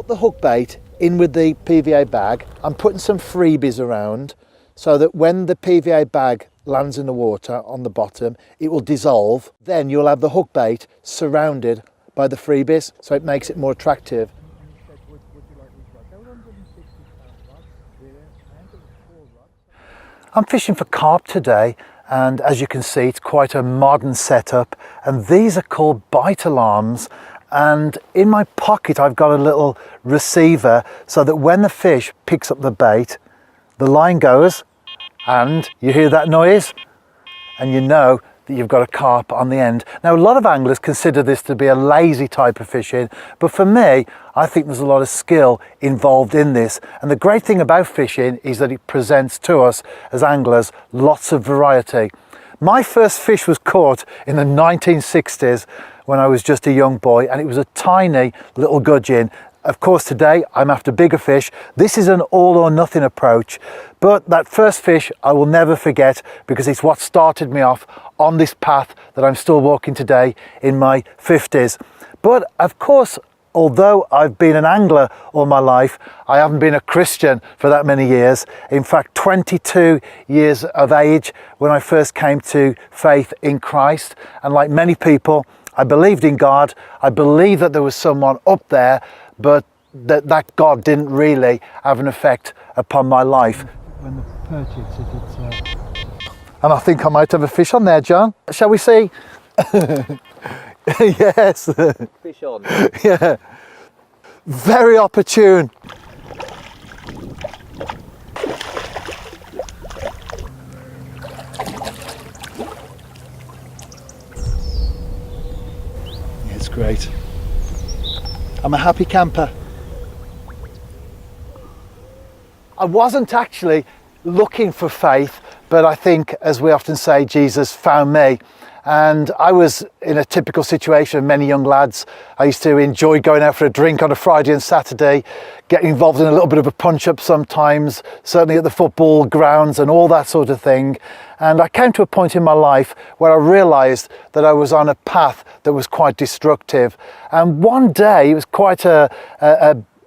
put the hook bait in with the PVA bag. I'm putting some freebies around so that when the PVA bag lands in the water on the bottom, it will dissolve. Then you'll have the hook bait surrounded by the freebies, so it makes it more attractive. I'm fishing for carp today, and as you can see, it's quite a modern setup, and these are called bite alarms. And in my pocket I've got a little receiver so that when the fish picks up the bait, the line goes and you hear that noise and you know that you've got a carp on the end. Now, a lot of anglers consider this to be a lazy type of fishing, but for me, I think there's a lot of skill involved in this. And the great thing about fishing is that it presents to us as anglers lots of variety. My first fish was caught in the 1960s when I was just a young boy, and it was a tiny little gudgeon. Of course, today I'm after bigger fish. This is an all or nothing approach, but that first fish I will never forget because it's what started me off on this path that I'm still walking today in my 50s. But of course, although I've been an angler all my life, I haven't been a Christian for that many years. In fact, 22 years of age when I first came to faith in Christ. And like many people, I believed in God. I believed that there was someone up there, but that God didn't really have an effect upon my life. When the perch hits it, and I think I might have a fish on there, John. Shall we see? Yes. Fish on. Yeah. Very opportune. It's great. I'm a happy camper. I wasn't actually looking for faith, but I think, as we often say, Jesus found me. And I was in a typical situation, many young lads. I used to enjoy going out for a drink on a Friday and Saturday, getting involved in a little bit of a punch-up sometimes, certainly at the football grounds and all that sort of thing. And I came to a point in my life where I realised that I was on a path that was quite destructive. And one day, it was quite a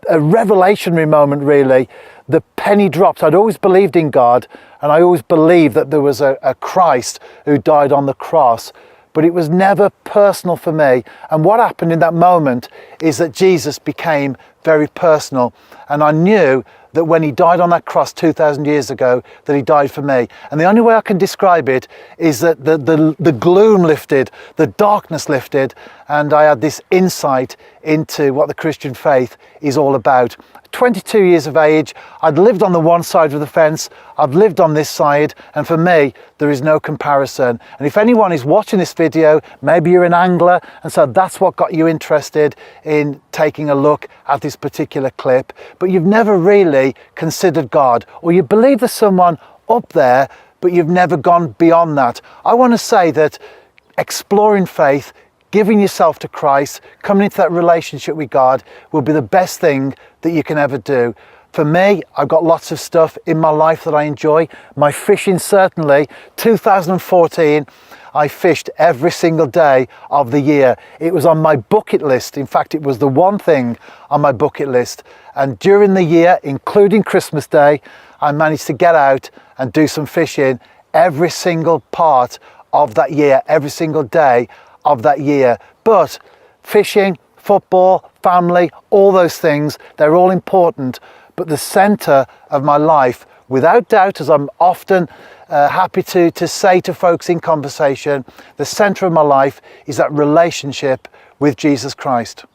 revelationary moment, really. The penny dropped. I'd always believed in God, and I always believed that there was a Christ who died on the cross, but it was never personal for me. And what happened in that moment is that Jesus became very personal, and I knew that when he died on that cross 2,000 years ago, that he died for me. And the only way I can describe it is that the gloom lifted, the darkness lifted, and I had this insight into what the Christian faith is all about. 22 years of age, I'd lived on the one side of the fence, I've lived on this side, and for me, there is no comparison. And if anyone is watching this video, maybe you're an angler, and so that's what got you interested in taking a look at this particular clip, but you've never really considered God, or you believe there's someone up there, but you've never gone beyond that. I want to say that exploring faith, giving yourself to Christ, coming into that relationship with God will be the best thing that you can ever do. For me, I've got lots of stuff in my life that I enjoy. My fishing, certainly. 2014, I fished every single day of the year. It was on my bucket list. In fact, it was the one thing on my bucket list. And during the year, including Christmas Day, I managed to get out and do some fishing every single part of that year, every single day of that year. But fishing, football, family, all those things, they're all important. But the centre of my life, without doubt, as I'm often happy to say to folks in conversation, the centre of my life is that relationship with Jesus Christ.